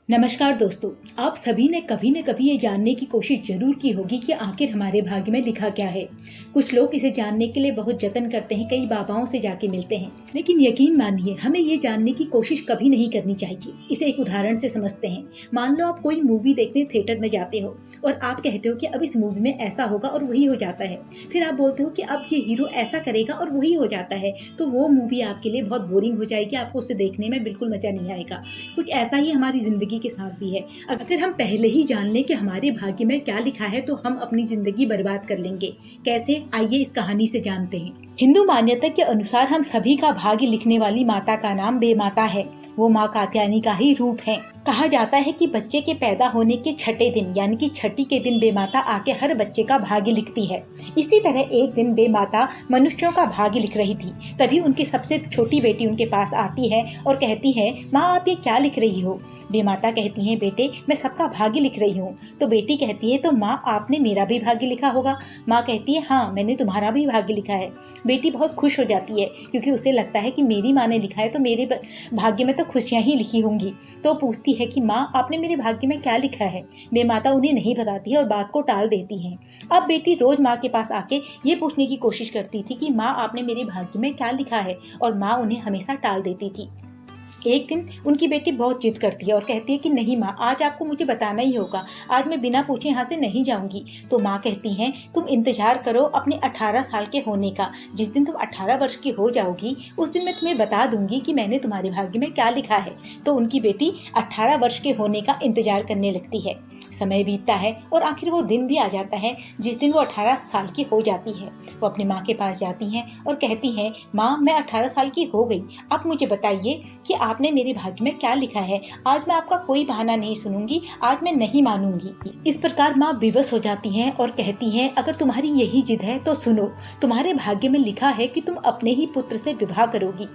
नमस्कार दोस्तों। आप सभी ने कभी न कभी ये जानने की कोशिश जरूर की होगी कि आखिर हमारे भाग्य में लिखा क्या है। कुछ लोग इसे जानने के लिए बहुत जतन करते हैं, कई बाबाओं से जाके मिलते हैं, लेकिन यकीन मानिए हमें ये जानने की कोशिश कभी नहीं करनी चाहिए। इसे एक उदाहरण से समझते हैं। मान लो आप कोई मूवी देखने थिएटर में जाते हो और आप कहते हो कि अब इस मूवी में ऐसा होगा और वही हो जाता है। फिर आप बोलते हो कि अब ये हीरो ऐसा करेगा और वही हो जाता है, तो वो मूवी आपके लिए बहुत बोरिंग हो जाएगी, आपको उसे देखने में बिल्कुल मजा नहीं आएगा। कुछ ऐसा ही हमारी जिंदगी के साथ भी है। अगर हम पहले ही जान लें कि हमारे भाग्य में क्या लिखा है तो हम अपनी जिंदगी बर्बाद कर लेंगे। कैसे, आइए इस कहानी से जानते हैं। हिंदू मान्यता के अनुसार हम सभी का भाग्य लिखने वाली माता का नाम बेमाता है। वो माँ कात्यायनी का ही रूप है। कहा जाता है कि बच्चे के पैदा होने के छठे दिन यानी कि छठी के दिन बेमाता आके हर बच्चे का भाग्य लिखती है। इसी तरह एक दिन बेमाता मनुष्यों का भाग्य लिख रही थी। तभी उनकी सबसे छोटी बेटी उनके पास आती है और कहती है, माँ आप ये क्या लिख रही हो? बेमाता कहती है, बेटे मैं सबका भाग्य लिख रही हूँ। तो बेटी कहती है, तो माँ आपने मेरा भी भाग्य लिखा होगा? माँ कहती है, हाँ मैंने तुम्हारा भी भाग्य लिखा है। बेटी बहुत खुश हो जाती है क्योंकि उसे लगता है कि मेरी माँ ने लिखा है तो मेरे भाग्य में तो खुशियां ही लिखी होंगी। तो पूछती है कि माँ आपने मेरे भाग्य में क्या लिखा है? बेमाता उन्हें नहीं बताती है और बात को टाल देती है। अब बेटी रोज माँ के पास आके ये पूछने की कोशिश करती थी कि माँ आपने मेरे भाग्य में क्या लिखा है, और माँ उन्हें हमेशा टाल देती थी। एक दिन उनकी बेटी बहुत जिद करती है और कहती है कि नहीं माँ, आज आपको मुझे बताना ही होगा, आज मैं बिना पूछे यहाँ से नहीं जाऊंगी। तो माँ कहती हैं, तुम इंतजार करो अपने 18 साल के होने का। जिस दिन तुम 18 वर्ष की हो जाओगी उस दिन मैं तुम्हें बता दूंगी कि मैंने तुम्हारे भाग्य में क्या लिखा है। तो उनकी बेटी 18 वर्ष के होने का इंतजार करने लगती है। समय बीतता है और आखिर वो दिन भी आ जाता है जिस दिन वो 18 साल की हो जाती है। वो अपनी माँ के पास जाती हैं और कहती हैं, माँ मैं 18 साल की हो गई, अब मुझे बताइए कि आपने मेरे भाग्य में क्या लिखा है। आज मैं आपका कोई बहाना नहीं सुनूंगी, आज मैं नहीं मानूंगी। इस प्रकार माँ बेबस हो जाती हैं और कहती हैं, अगर तुम्हारी यही जिद है तो सुनो, तुम्हारे भाग्य में लिखा है कि तुम अपने ही पुत्र से विवाह करोगी।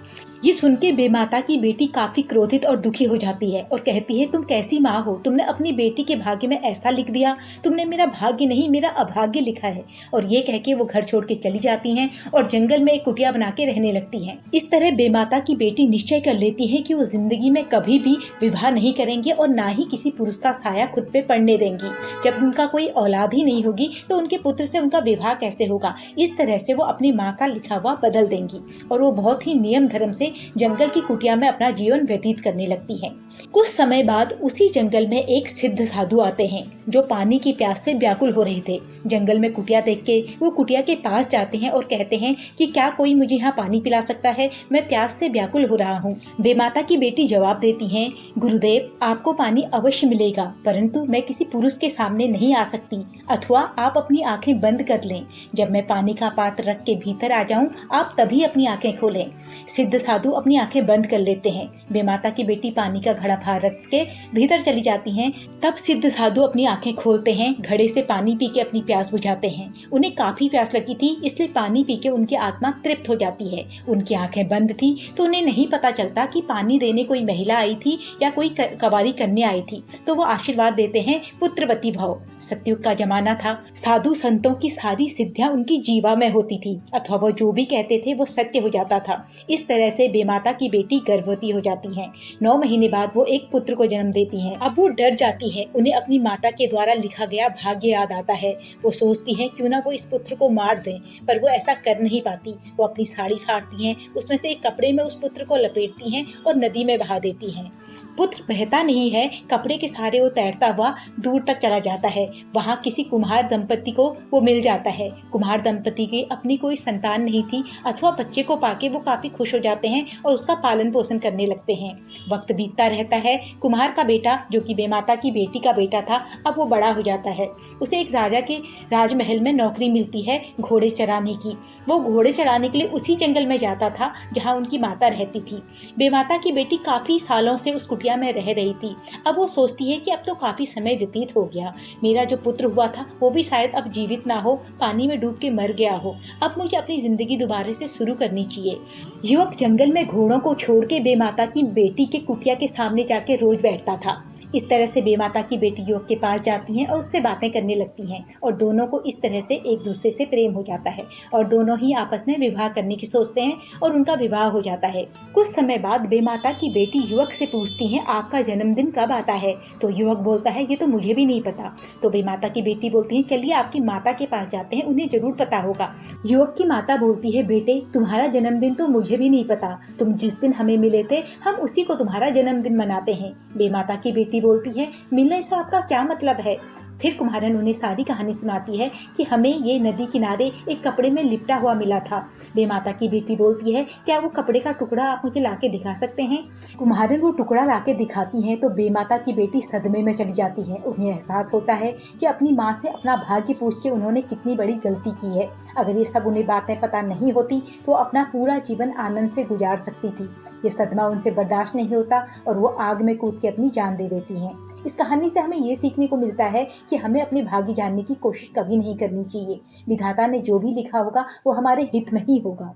ये सुन के बेमाता की बेटी काफी क्रोधित और दुखी हो जाती है और कहती है, तुम कैसी माँ हो, तुमने अपनी बेटी के भाग्य में ऐसा लिख दिया, तुमने मेरा भाग्य नहीं मेरा अभाग्य लिखा है। और ये कह के वो घर छोड़ के चली जाती हैं और जंगल में एक कुटिया बना के रहने लगती हैं। इस तरह बेमाता की बेटी निश्चय कर लेती है कि वो जिंदगी में कभी भी विवाह नहीं करेंगे और ना ही किसी पुरुष का साया खुद पे पड़ने देंगी। जब उनका कोई औलाद ही नहीं होगी तो उनके पुत्र से उनका विवाह कैसे होगा। इस तरह से वो अपनी माँ का लिखा हुआ बदल देंगी और वो बहुत ही नियम धर्म से जंगल की कुटिया में अपना जीवन व्यतीत करने लगती है। कुछ समय बाद उसी जंगल में एक सिद्ध साधु आते हैं जो पानी की प्यास से व्याकुल हो रहे थे। जंगल में कुटिया देख के वो कुटिया के पास जाते हैं और कहते हैं कि क्या कोई मुझे यहाँ पानी पिला सकता है, मैं प्यास से व्याकुल हो रहा हूँ। बेमाता की बेटी जवाब देती है, गुरुदेव आपको पानी अवश्य मिलेगा, परंतु मैं किसी पुरुष के सामने नहीं आ सकती, अथवा आप अपनी आंखें बंद कर लें। जब मैं पानी का पात्र रख के भीतर आ जाऊं आप तभी अपनी आंखें खोलें। सिद्ध साधु अपनी आंखें बंद कर लेते हैं। बेमाता की बेटी पानी का घड़ा बाहर रख के भीतर चली जाती हैं। तब सिद्ध साधु अपनी आंखें खोलते हैं, घड़े से पानी पी के अपनी प्यास बुझाते हैं। उन्हें काफी प्यास लगी थी, इसलिए पानी पी के उनकी आत्मा तृप्त हो जाती है। उनकी आंखें बंद थी तो उन्हें नहीं पता चलता कि पानी देने कोई महिला आई थी या कोई कवारी कन्या आई थी। तो वो आशीर्वाद देते हैं, पुत्रवती भव। सतयुग का जमाना था। साधु संतों की सारी सिद्धियां उनकी जीवा में होती थी, अथवा वो जो भी कहते थे वो सत्य हो जाता था। इस तरह से बेमाता की बेटी गर्भवती हो जाती है। 9 महीने बाद वो एक पुत्र को जन्म देती हैं। अब वो डर जाती है, उन्हें अपनी माता के द्वारा लिखा गया भाग्य याद आता है। वो सोचती है क्यों ना वो इस पुत्र को मार दें, पर वो ऐसा कर नहीं पाती। वो अपनी साड़ी फाड़ती हैं, उसमें से एक कपड़े में उस पुत्र को लपेटती हैं और नदी में बहा देती हैं। पुत्र बहता नहीं है, कपड़े के सहारे वो तैरता हुआ दूर तक चला जाता है। वहाँ किसी कुम्हार दंपति को वो मिल जाता है। कुम्हार दंपति की अपनी कोई संतान नहीं थी, अथवा बच्चे को पाके वो काफी खुश हो जाते हैं और उसका पालन पोषण करने लगते हैं। वक्त बीतता रहता है। कुम्हार का बेटा जो कि बेमाता की बेटी का बेटा था, अब वो बड़ा हो जाता है। उसे एक राजा के राजमहल में नौकरी मिलती है घोड़े चराने की। वो घोड़े चराने के लिए उसी जंगल में जाता था जहाँ उनकी माता रहती थी। बेमाता की बेटी काफी सालों से उस कुटिया में रह रही थी। अब वो सोचती है कि अब तो काफी समय व्यतीत हो गया, मेरा जो पुत्र हुआ था वो भी शायद अब जीवित ना हो, पानी में डूब के मर गया हो। अब मुझे अपनी जिंदगी दोबारा से शुरू करनी चाहिए। युवक जंगल में घोड़ों को छोड़ के बेमाता की बेटी के कुटिया के सामने जाके रोज बैठता था। इस तरह से बेमाता की बेटी युवक के पास जाती हैं और उससे बातें करने लगती हैं और दोनों को इस तरह से एक दूसरे से प्रेम हो जाता है और दोनों ही आपस में विवाह करने की सोचते हैं और उनका विवाह हो जाता है। कुछ समय बाद बेमाता की बेटी युवक से पूछती है, आपका जन्मदिन कब आता है? तो युवक बोलता है, ये तो मुझे भी नहीं पता। तो बेमाता की बेटी बोलती है, चलिए आपकी माता के पास जाते हैं, उन्हें जरूर पता होगा। युवक की माता बोलती है, बेटे तुम्हारा जन्मदिन तो मुझे भी नहीं पता, तुम जिस दिन हमें मिले थे हम उसी को तुम्हारा जन्मदिन मनाते हैं। बेमाता की बेटी बोलती है, मिलने से आपका क्या मतलब है? फिर कुम्हारन उन्हें सारी कहानी सुनाती है कि हमें ये नदी किनारे एक कपड़े में लिपटा हुआ मिला था। बेमाता की बेटी बोलती है, क्या वो कपड़े का टुकड़ा आप मुझे लाके दिखा सकते हैं? कुम्हारन वो टुकड़ा लाके दिखाती हैं तो बेमाता की बेटी सदमे में चली जाती है। उन्हें एहसास होता है कि अपनी माँ से अपना भाग्य पूछ के उन्होंने कितनी बड़ी गलती की है। अगर ये सब उन्हें बातें पता नहीं होती तो अपना पूरा जीवन आनंद से गुजार सकती थी। ये सदमा उनसे बर्दाश्त नहीं होता और वो आग में कूद के अपनी जान दे देती हैं। इस कहानी से हमें ये सीखने को मिलता है कि हमें अपने भाग्य जानने की कोशिश कभी नहीं करनी चाहिए। विधाता ने जो भी लिखा होगा वो हमारे हित में ही होगा।